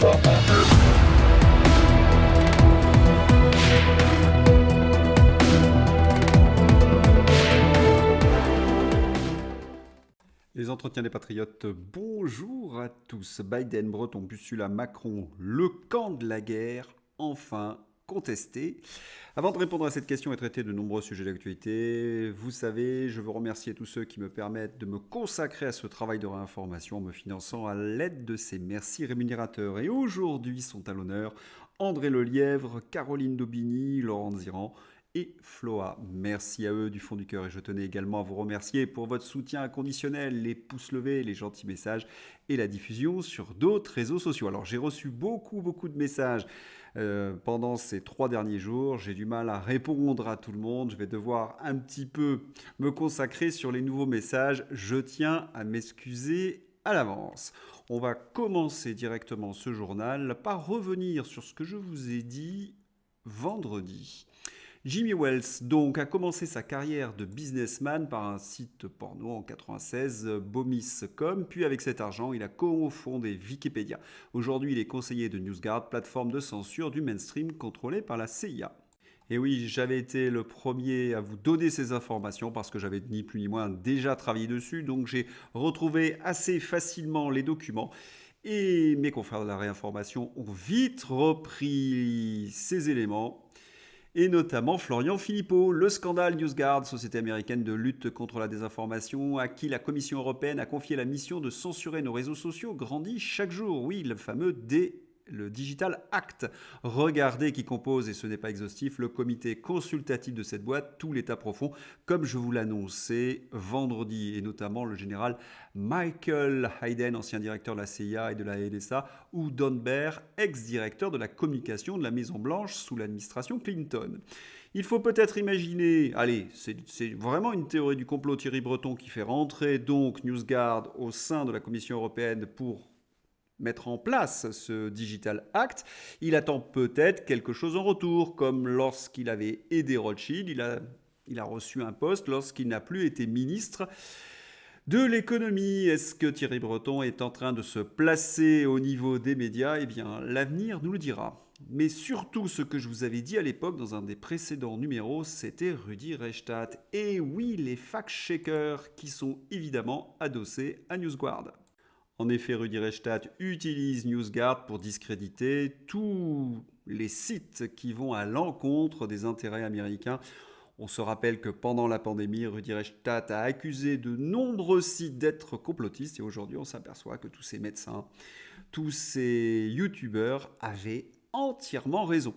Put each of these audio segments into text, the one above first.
Les entretiens des patriotes, bonjour à tous. Biden, Breton, Bussula, Macron, le camp de la guerre, enfin contesté. Avant de répondre à cette question et traiter de nombreux sujets d'actualité, vous savez, je veux remercier tous ceux qui me permettent de me consacrer à ce travail de réinformation en me finançant à l'aide de ces merci rémunérateurs. Et aujourd'hui sont à l'honneur André Lelièvre, Caroline Daubigny, Laurent Ziran et Floa. Merci à eux du fond du cœur et je tenais également à vous remercier pour votre soutien inconditionnel, les pouces levés, les gentils messages et la diffusion sur d'autres réseaux sociaux. Alors j'ai reçu beaucoup de messages pendant ces 3 derniers jours. J'ai du mal à répondre à tout le monde. Je vais devoir un petit peu me consacrer sur les nouveaux messages. Je tiens à m'excuser à l'avance. On va commencer directement ce journal par revenir sur ce que je vous ai dit vendredi. Jimmy Wales, donc, a commencé sa carrière de businessman par un site porno en 96, Bomis.com, puis avec cet argent, il a cofondé Wikipédia. Aujourd'hui, il est conseiller de NewsGuard, plateforme de censure du mainstream contrôlée par la CIA. Et oui, j'avais été le premier à vous donner ces informations parce que j'avais ni plus ni moins déjà travaillé dessus, donc j'ai retrouvé assez facilement les documents. Et mes confrères de la réinformation ont vite repris ces éléments et notamment Florian Philippot, le scandale NewsGuard, société américaine de lutte contre la désinformation, à qui la Commission européenne a confié la mission de censurer nos réseaux sociaux, grandit chaque jour. Oui, le fameux le Digital Act. Regardez qui compose, et ce n'est pas exhaustif, le comité consultatif de cette boîte, tout l'état profond, comme je vous l'annonçais vendredi, et notamment le général Michael Hayden, ancien directeur de la CIA et de la NSA, ou Don Baer, ex-directeur de la communication de la Maison-Blanche sous l'administration Clinton. Il faut peut-être imaginer, allez, c'est vraiment une théorie du complot Thierry Breton qui fait rentrer donc NewsGuard au sein de la Commission européenne pour mettre en place ce Digital Act. Il attend peut-être quelque chose en retour, comme lorsqu'il avait aidé Rothschild, il a reçu un poste lorsqu'il n'a plus été ministre de l'économie. Est-ce que Thierry Breton est en train de se placer au niveau des médias? Eh bien, l'avenir nous le dira. Mais surtout, ce que je vous avais dit à l'époque dans un des précédents numéros, c'était Rudi Reichstadt. Et oui, les fact-checkers qui sont évidemment adossés à NewsGuard. En effet, Rudi Reichstadt utilise NewsGuard pour discréditer tous les sites qui vont à l'encontre des intérêts américains. On se rappelle que pendant la pandémie, Rudi Reichstadt a accusé de nombreux sites d'être complotistes et aujourd'hui on s'aperçoit que tous ces médecins, tous ces youtubeurs avaient entièrement raison.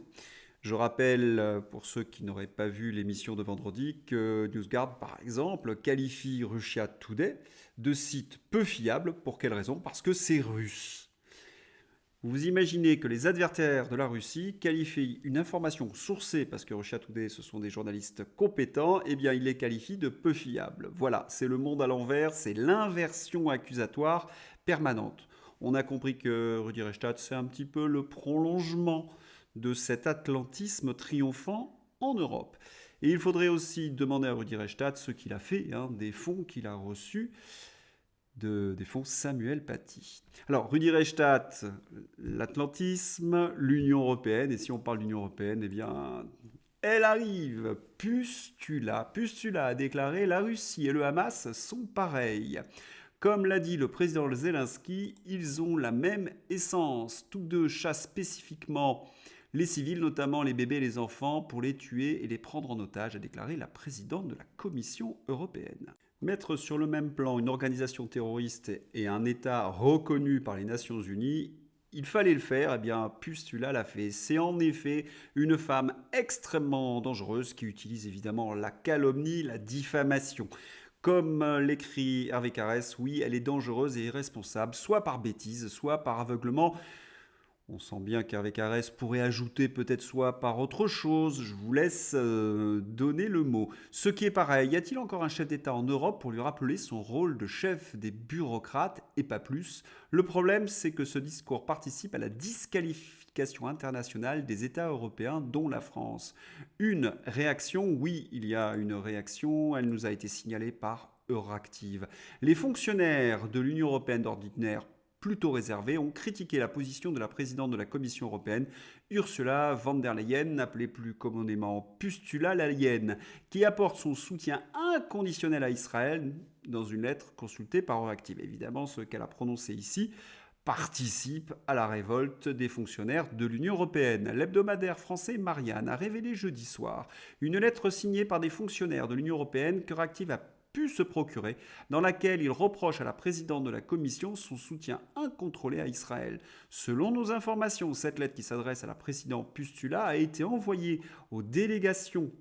Je rappelle, pour ceux qui n'auraient pas vu l'émission de vendredi, que NewsGuard, par exemple, qualifie Russia Today de site peu fiable. Pour quelle raison? Parce que c'est russe. Vous imaginez que les adversaires de la Russie qualifient une information sourcée, parce que Russia Today, ce sont des journalistes compétents, eh bien, ils les qualifient de peu fiables. Voilà, c'est le monde à l'envers, c'est l'inversion accusatoire permanente. On a compris que Rudi Reichstadt, c'est un petit peu le prolongement de cet atlantisme triomphant en Europe. Et il faudrait aussi demander à Rudi Reichstadt ce qu'il a fait, des fonds qu'il a reçus, des fonds Samuel Paty. Alors, Rudi Reichstadt, l'atlantisme, l'Union européenne, et si on parle d'Union européenne, eh bien, elle arrive. Pustula a déclaré « La Russie et le Hamas sont pareils ». Comme l'a dit le président Zelensky, ils ont la même essence. Tous deux chassent spécifiquement les civils, notamment les bébés et les enfants, pour les tuer et les prendre en otage, a déclaré la présidente de la Commission européenne. Mettre sur le même plan une organisation terroriste et un État reconnu par les Nations Unies, il fallait le faire, eh bien Pustula l'a fait. C'est en effet une femme extrêmement dangereuse qui utilise évidemment la calomnie, la diffamation. Comme l'écrit Hervé Carès, oui, elle est dangereuse et irresponsable, soit par bêtise, soit par aveuglement. On sent bien qu'Hervé Carès pourrait ajouter peut-être soit par autre chose. Je vous laisse donner le mot. Ce qui est pareil, y a-t-il encore un chef d'État en Europe pour lui rappeler son rôle de chef des bureaucrates et pas plus? Le problème, c'est que ce discours participe à la disqualification internationale des États européens, dont la France. Une réaction, oui, il y a une réaction, elle nous a été signalée par Euractiv. Les fonctionnaires de l'Union européenne d'ordinaire plutôt réservés, ont critiqué la position de la présidente de la Commission européenne, Ursula von der Leyen, appelée plus communément Pustula la Leyen, qui apporte son soutien inconditionnel à Israël dans une lettre consultée par Euractiv. Évidemment, ce qu'elle a prononcé ici participe à la révolte des fonctionnaires de l'Union européenne. L'hebdomadaire français Marianne a révélé jeudi soir une lettre signée par des fonctionnaires de l'Union européenne qu'Euractiv a pu se procurer, dans laquelle il reproche à la présidente de la Commission son soutien incontrôlé à Israël. Selon nos informations, cette lettre qui s'adresse à la présidente Pustula a été envoyée aux délégations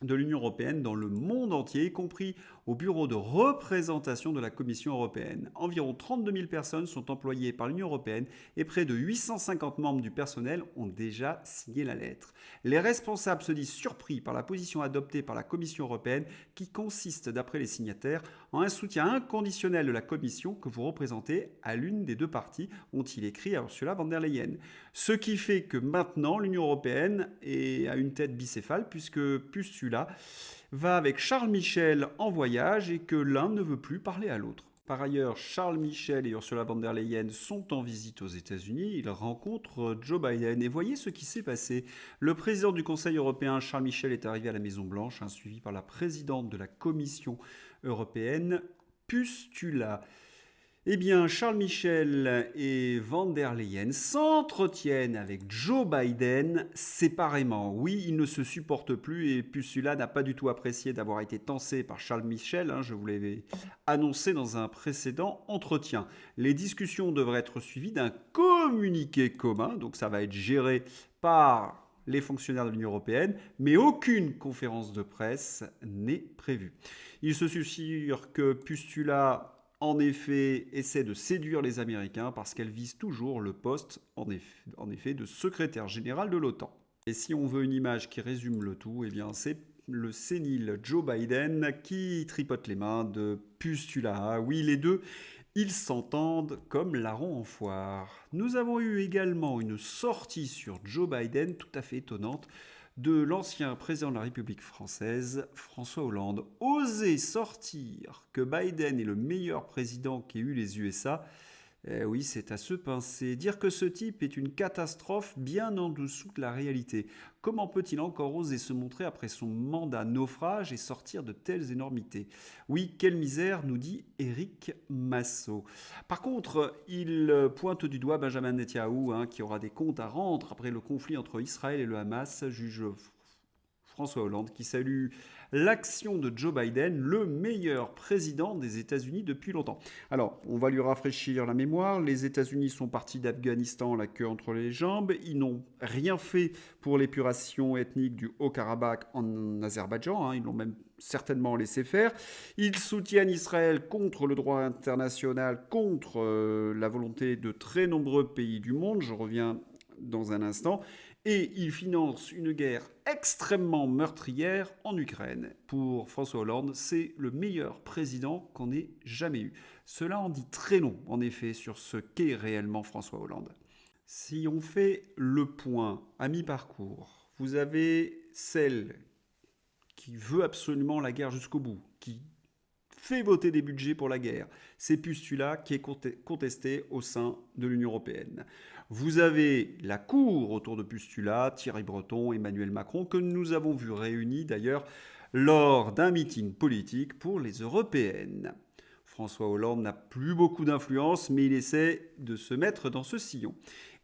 de l'Union européenne dans le monde entier, y compris au bureau de représentation de la Commission européenne. Environ 32 000 personnes sont employées par l'Union européenne et près de 850 membres du personnel ont déjà signé la lettre. Les responsables se disent surpris par la position adoptée par la Commission européenne qui consiste, d'après les signataires, en un soutien inconditionnel de la Commission que vous représentez à l'une des deux parties, ont-ils écrit à Ursula von der Leyen. Ce qui fait que maintenant l'Union européenne a une tête bicéphale puisque Pustula va avec Charles Michel en voyage et que l'un ne veut plus parler à l'autre. Par ailleurs, Charles Michel et Ursula von der Leyen sont en visite aux États-Unis. Ils rencontrent Joe Biden. Et voyez ce qui s'est passé. Le président du Conseil européen, Charles Michel, est arrivé à la Maison-Blanche, suivi par la présidente de la Commission européenne, Pustula. Eh bien, Charles Michel et von der Leyen s'entretiennent avec Joe Biden séparément. Oui, ils ne se supportent plus et Pustula n'a pas du tout apprécié d'avoir été tensé par Charles Michel. Je vous l'avais annoncé dans un précédent entretien. Les discussions devraient être suivies d'un communiqué commun, donc ça va être géré par les fonctionnaires de l'Union européenne, mais aucune conférence de presse n'est prévue. Il se sussure que Pustula en effet, essaie de séduire les Américains parce qu'elle vise toujours le poste, en effet, de secrétaire général de l'OTAN. Et si on veut une image qui résume le tout, eh bien c'est le sénile Joe Biden qui tripote les mains de Pustula. Oui, les deux, ils s'entendent comme larron en foire. Nous avons eu également une sortie sur Joe Biden tout à fait étonnante de l'ancien président de la République française, François Hollande. Oser sortir que Biden est le meilleur président qu'ait eu les USA, oui, c'est à se pincer. Dire que ce type est une catastrophe bien en dessous de la réalité. Comment peut-il encore oser se montrer après son mandat naufrage et sortir de telles énormités? Oui, quelle misère, nous dit Éric Massot. Par contre, il pointe du doigt Benjamin Netanyahou, qui aura des comptes à rendre après le conflit entre Israël et le Hamas, juge François Hollande, qui salue l'action de Joe Biden, le meilleur président des États-Unis depuis longtemps. Alors, on va lui rafraîchir la mémoire. Les États-Unis sont partis d'Afghanistan la queue entre les jambes. Ils n'ont rien fait pour l'épuration ethnique du Haut-Karabakh en Azerbaïdjan. Ils l'ont même certainement laissé faire. Ils soutiennent Israël contre le droit international, contre la volonté de très nombreux pays du monde. Je reviens dans un instant. Et il finance une guerre extrêmement meurtrière en Ukraine. Pour François Hollande, c'est le meilleur président qu'on ait jamais eu. Cela en dit très long, en effet, sur ce qu'est réellement François Hollande. Si on fait le point à mi-parcours, vous avez celle qui veut absolument la guerre jusqu'au bout, qui fait voter des budgets pour la guerre. C'est Pustula qui est contesté au sein de l'Union européenne. Vous avez la cour autour de Pustula, Thierry Breton, Emmanuel Macron, que nous avons vu réunis d'ailleurs lors d'un meeting politique pour les européennes. François Hollande n'a plus beaucoup d'influence, mais il essaie de se mettre dans ce sillon.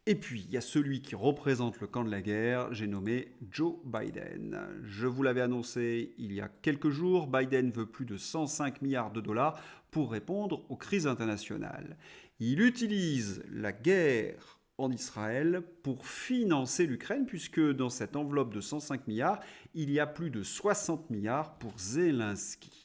Et puis, il y a celui qui représente le camp de la guerre, j'ai nommé Joe Biden. Je vous l'avais annoncé il y a quelques jours, Biden veut plus de 105 milliards de dollars pour répondre aux crises internationales. Il utilise la guerre en Israël pour financer l'Ukraine, puisque dans cette enveloppe de 105 milliards, il y a plus de 60 milliards pour Zelensky.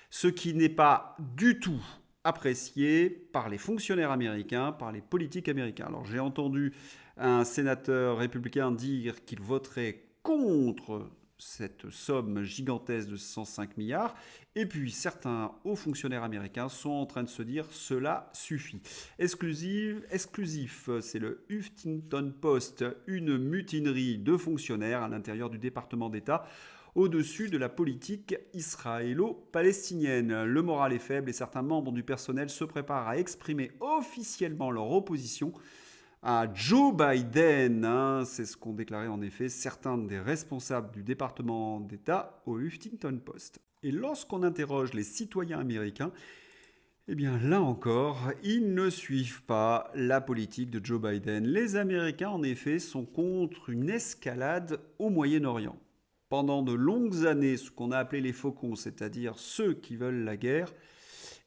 Ce qui n'est pas du tout apprécié par les fonctionnaires américains, par les politiques américains. Alors j'ai entendu un sénateur républicain dire qu'il voterait contre cette somme gigantesque de 105 milliards, et puis certains hauts fonctionnaires américains sont en train de se dire « cela suffit ». Exclusif, c'est le Huffington Post, une mutinerie de fonctionnaires à l'intérieur du département d'État au-dessus de la politique israélo-palestinienne. Le moral est faible et certains membres du personnel se préparent à exprimer officiellement leur opposition à Joe Biden, hein. C'est ce qu'ont déclaré en effet certains des responsables du département d'État au Huffington Post. Et lorsqu'on interroge les citoyens américains, eh bien là encore, ils ne suivent pas la politique de Joe Biden. Les Américains, en effet, sont contre une escalade au Moyen-Orient. Pendant de longues années, ce qu'on a appelé les faucons, c'est-à-dire ceux qui veulent la guerre,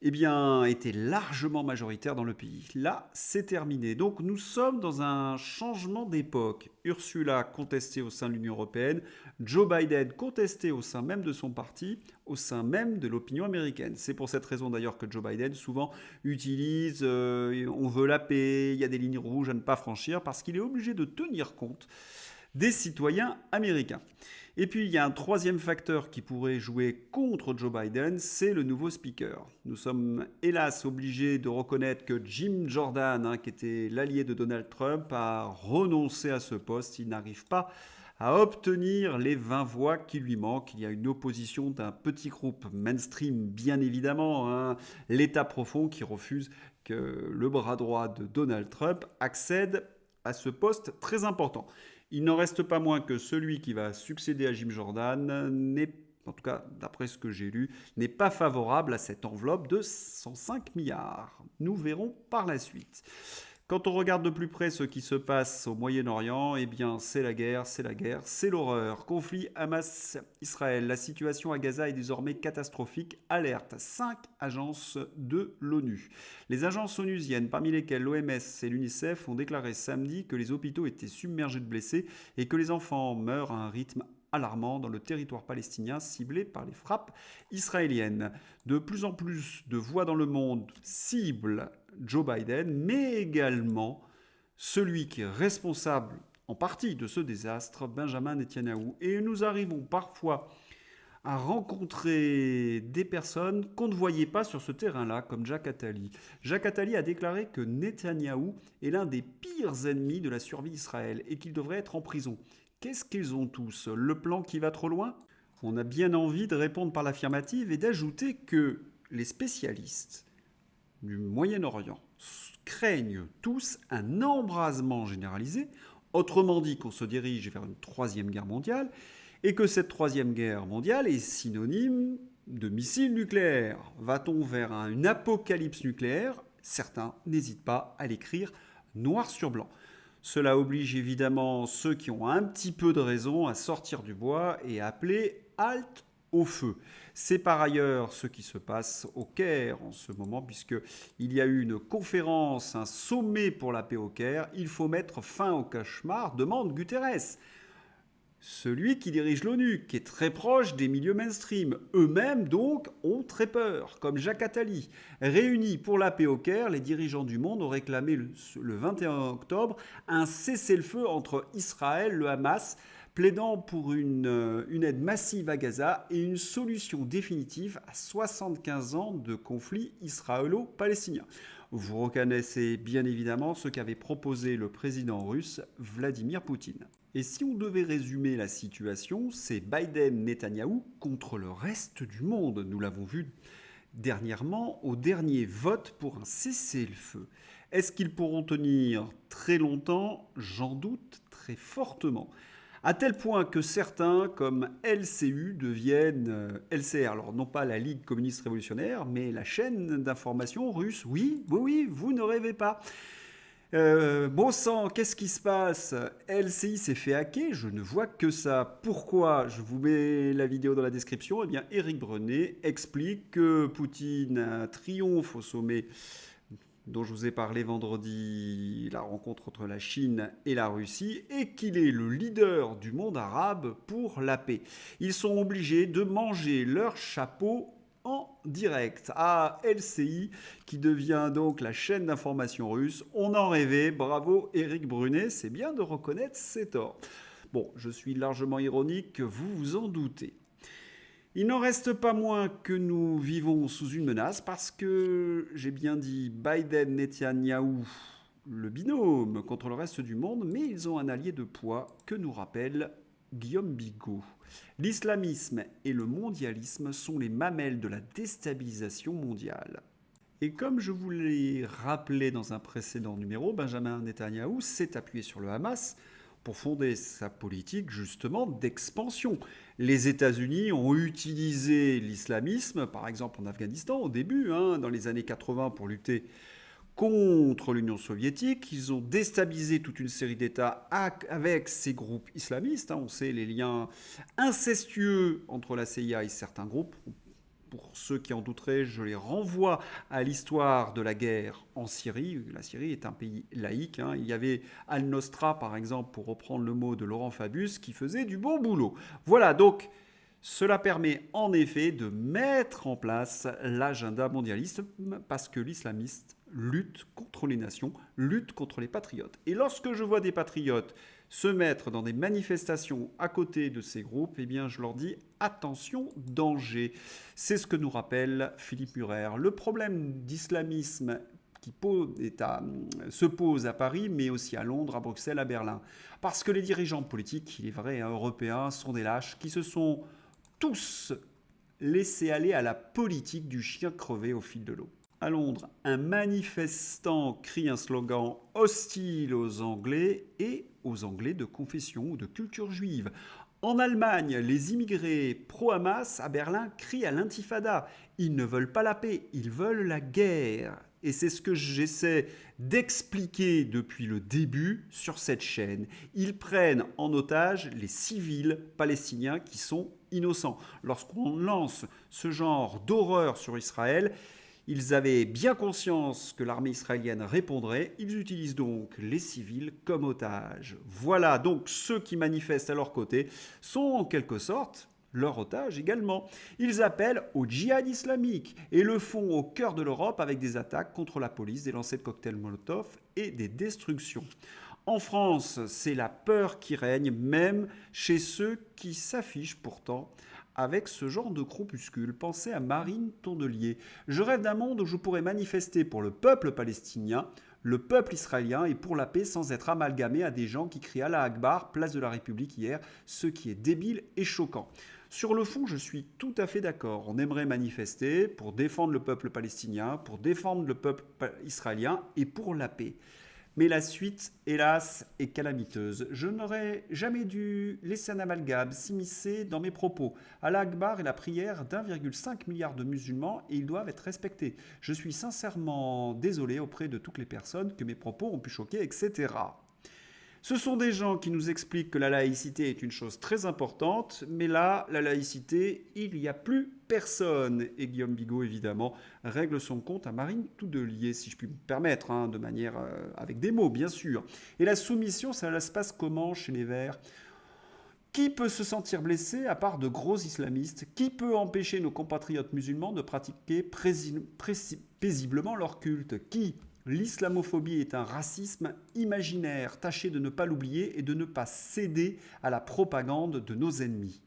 eh bien, était largement majoritaire dans le pays. Là, c'est terminé. Donc, nous sommes dans un changement d'époque. Ursula contestée au sein de l'Union européenne, Joe Biden contesté au sein même de son parti, au sein même de l'opinion américaine. C'est pour cette raison d'ailleurs que Joe Biden souvent utilise on veut la paix, il y a des lignes rouges à ne pas franchir, parce qu'il est obligé de tenir compte des citoyens américains. Et puis, il y a un troisième facteur qui pourrait jouer contre Joe Biden, c'est le nouveau speaker. Nous sommes hélas obligés de reconnaître que Jim Jordan, qui était l'allié de Donald Trump, a renoncé à ce poste. Il n'arrive pas à obtenir les 20 voix qui lui manquent. Il y a une opposition d'un petit groupe mainstream, bien évidemment, l'État profond qui refuse que le bras droit de Donald Trump accède à ce poste très important. Il n'en reste pas moins que celui qui va succéder à Jim Jordan n'est, en tout cas d'après ce que j'ai lu, n'est pas favorable à cette enveloppe de 105 milliards. Nous verrons par la suite. Quand on regarde de plus près ce qui se passe au Moyen-Orient, eh bien c'est la guerre, c'est l'horreur. Conflit Hamas-Israël. La situation à Gaza est désormais catastrophique. Alerte 5 agences de l'ONU. Les agences onusiennes, parmi lesquelles l'OMS et l'UNICEF, ont déclaré samedi que les hôpitaux étaient submergés de blessés et que les enfants meurent à un rythme alarmant dans le territoire palestinien ciblé par les frappes israéliennes. De plus en plus de voix dans le monde ciblent Joe Biden, mais également celui qui est responsable en partie de ce désastre, Benjamin Netanyahou. Et nous arrivons parfois à rencontrer des personnes qu'on ne voyait pas sur ce terrain-là, comme Jacques Attali. Jacques Attali a déclaré que Netanyahou est l'un des pires ennemis de la survie d'Israël et qu'il devrait être en prison. Qu'est-ce qu'ils ont tous? Le plan qui va trop loin? On a bien envie de répondre par l'affirmative et d'ajouter que les spécialistes du Moyen-Orient craignent tous un embrasement généralisé, autrement dit qu'on se dirige vers une troisième guerre mondiale, et que cette troisième guerre mondiale est synonyme de missiles nucléaires. Va-t-on vers une apocalypse nucléaire? Certains n'hésitent pas à l'écrire noir sur blanc. Cela oblige évidemment ceux qui ont un petit peu de raison à sortir du bois et à appeler halte au feu. C'est par ailleurs ce qui se passe au Caire en ce moment, puisqu'il y a eu une conférence, un sommet pour la paix au Caire. Il faut mettre fin au cauchemar, demande Guterres. Celui qui dirige l'ONU, qui est très proche des milieux mainstream. Eux-mêmes, donc, ont très peur, comme Jacques Attali. Réunis pour la paix au Caire, les dirigeants du monde ont réclamé le 21 octobre un cessez-le-feu entre Israël, le Hamas, plaidant pour une aide massive à Gaza et une solution définitive à 75 ans de conflit israélo-palestinien. Vous reconnaissez bien évidemment ce qu'avait proposé le président russe Vladimir Poutine. Et si on devait résumer la situation, c'est Biden-Netanyahou contre le reste du monde. Nous l'avons vu dernièrement au dernier vote pour un cessez-le-feu. Est-ce qu'ils pourront tenir très longtemps? J'en doute très fortement. À tel point que certains, comme LCU, deviennent LCR. Alors non pas la Ligue communiste révolutionnaire, mais la chaîne d'information russe. Oui, vous ne rêvez pas. Bon sang, qu'est-ce qui se passe? LCI s'est fait hacker, je ne vois que ça. Pourquoi? Je vous mets la vidéo dans la description. Eh bien, Éric Brenet explique que Poutine triomphe au sommet dont je vous ai parlé vendredi, la rencontre entre la Chine et la Russie, et qu'il est le leader du monde arabe pour la paix. Ils sont obligés de manger leur chapeau en direct à LCI, qui devient donc la chaîne d'information russe. On en rêvait, bravo Éric Brunet, c'est bien de reconnaître ses torts. Bon, je suis largement ironique, vous vous en doutez. Il n'en reste pas moins que nous vivons sous une menace parce que, j'ai bien dit, Biden-Netanyahou, le binôme contre le reste du monde, mais ils ont un allié de poids que nous rappelle Guillaume Bigot. L'islamisme et le mondialisme sont les mamelles de la déstabilisation mondiale. Et comme je vous l'ai rappelé dans un précédent numéro, Benjamin Netanyahou s'est appuyé sur le Hamas pour fonder sa politique justement d'expansion. Les États-Unis ont utilisé l'islamisme, par exemple en Afghanistan au début, dans les années 80 pour lutter contre l'Union soviétique. Ils ont déstabilisé toute une série d'États avec ces groupes islamistes. On sait les liens incestueux entre la CIA et certains groupes. Pour ceux qui en douteraient, je les renvoie à l'histoire de la guerre en Syrie. La Syrie est un pays laïque. Il y avait Al-Nostra, par exemple, pour reprendre le mot de Laurent Fabius, qui faisait du bon boulot. Voilà, donc cela permet en effet de mettre en place l'agenda mondialiste parce que l'islamiste lutte contre les nations, lutte contre les patriotes. Et lorsque je vois des patriotes se mettre dans des manifestations à côté de ces groupes, eh bien je leur dis attention, danger. C'est ce que nous rappelle Philippe Murer. Le problème d'islamisme qui se pose à Paris, mais aussi à Londres, à Bruxelles, à Berlin. Parce que les dirigeants politiques, il est vrai, européens, sont des lâches qui se sont tous laissés aller à la politique du chien crevé au fil de l'eau. À Londres, un manifestant crie un slogan hostile aux Anglais et aux Anglais de confession ou de culture juive. En Allemagne, les immigrés pro-Hamas à Berlin crient à l'intifada. Ils ne veulent pas la paix, ils veulent la guerre. Et c'est ce que j'essaie d'expliquer depuis le début sur cette chaîne. Ils prennent en otage les civils palestiniens qui sont innocents. Lorsqu'on lance ce genre d'horreur sur Israël, ils avaient bien conscience que l'armée israélienne répondrait. Ils utilisent donc les civils comme otages. Voilà, donc ceux qui manifestent à leur côté sont en quelque sorte leurs otages également. Ils appellent au djihad islamique et le font au cœur de l'Europe avec des attaques contre la police, des lancers de cocktails Molotov et des destructions. En France, c'est la peur qui règne, même chez ceux qui s'affichent pourtant avec ce genre de groupuscule. Pensez à Marine Tondelier. Je rêve d'un monde où je pourrais manifester pour le peuple palestinien, le peuple israélien et pour la paix sans être amalgamé à des gens qui crient Allah Akbar, place de la République hier, ce qui est débile et choquant. Sur le fond, je suis tout à fait d'accord. On aimerait manifester pour défendre le peuple palestinien, pour défendre le peuple israélien et pour la paix. Mais la suite, hélas, est calamiteuse. Je n'aurais jamais dû laisser un amalgame s'immiscer dans mes propos. Allah Akbar est la prière d'1,5 milliard de musulmans et ils doivent être respectés. Je suis sincèrement désolé auprès de toutes les personnes que mes propos ont pu choquer, etc. Ce sont des gens qui nous expliquent que la laïcité est une chose très importante, mais là, la laïcité, il n'y a plus personne. Et Guillaume Bigot, évidemment, règle son compte à Marine Tondelier, si je puis me permettre, de manière avec des mots, bien sûr. Et la soumission, ça se passe comment chez les Verts ? Qui peut se sentir blessé à part de gros islamistes ? Qui peut empêcher nos compatriotes musulmans de pratiquer paisiblement leur culte ? Qui ? L'islamophobie est un racisme imaginaire. Tâchez de ne pas l'oublier et de ne pas céder à la propagande de nos ennemis.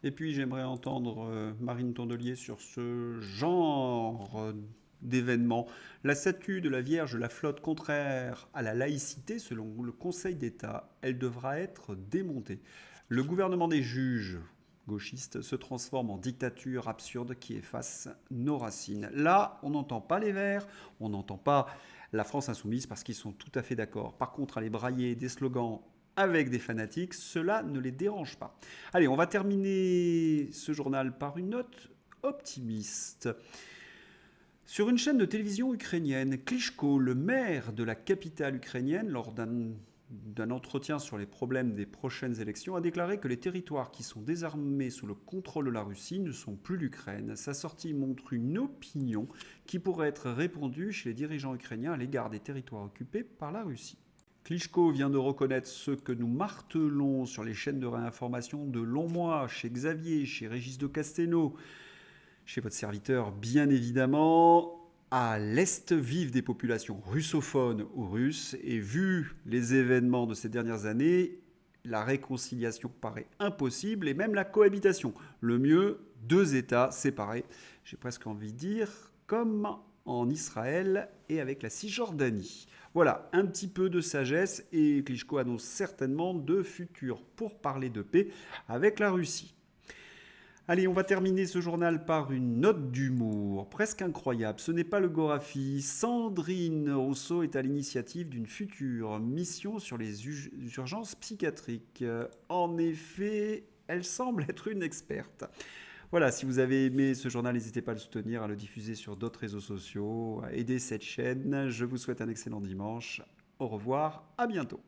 Et puis j'aimerais entendre Marine Tondelier sur ce genre d'événement. La statue de la Vierge de la Flotte contraire à la laïcité, selon le Conseil d'État, elle devra être démontée. Le gouvernement des juges gauchistes se transforme en dictature absurde qui efface nos racines. Là, on n'entend pas les Verts, on n'entend pas la France insoumise parce qu'ils sont tout à fait d'accord. Par contre, aller brailler des slogans avec des fanatiques, cela ne les dérange pas. Allez, on va terminer ce journal par une note optimiste. Sur une chaîne de télévision ukrainienne, Klitschko, le maire de la capitale ukrainienne, lors d'un entretien sur les problèmes des prochaines élections, a déclaré que les territoires qui sont désarmés sous le contrôle de la Russie ne sont plus l'Ukraine. Sa sortie montre une opinion qui pourrait être répandue chez les dirigeants ukrainiens à l'égard des territoires occupés par la Russie. Klitschko vient de reconnaître ce que nous martelons sur les chaînes de réinformation de longs mois, chez Xavier, chez Régis de Castelnau, chez votre serviteur bien évidemment. À l'Est vivent des populations russophones ou russes et vu les événements de ces dernières années, la réconciliation paraît impossible et même la cohabitation. Le mieux, 2 États séparés, j'ai presque envie de dire, comme en Israël et avec la Cisjordanie. Voilà, un petit peu de sagesse et Klitschko annonce certainement de futurs pourparlers de paix avec la Russie. Allez, on va terminer ce journal par une note d'humour, presque incroyable. Ce n'est pas le Gorafi. Sandrine Rousseau est à l'initiative d'une future mission sur les urgences psychiatriques. En effet, elle semble être une experte. Voilà, si vous avez aimé ce journal, n'hésitez pas à le soutenir, à le diffuser sur d'autres réseaux sociaux, à aider cette chaîne. Je vous souhaite un excellent dimanche. Au revoir, à bientôt.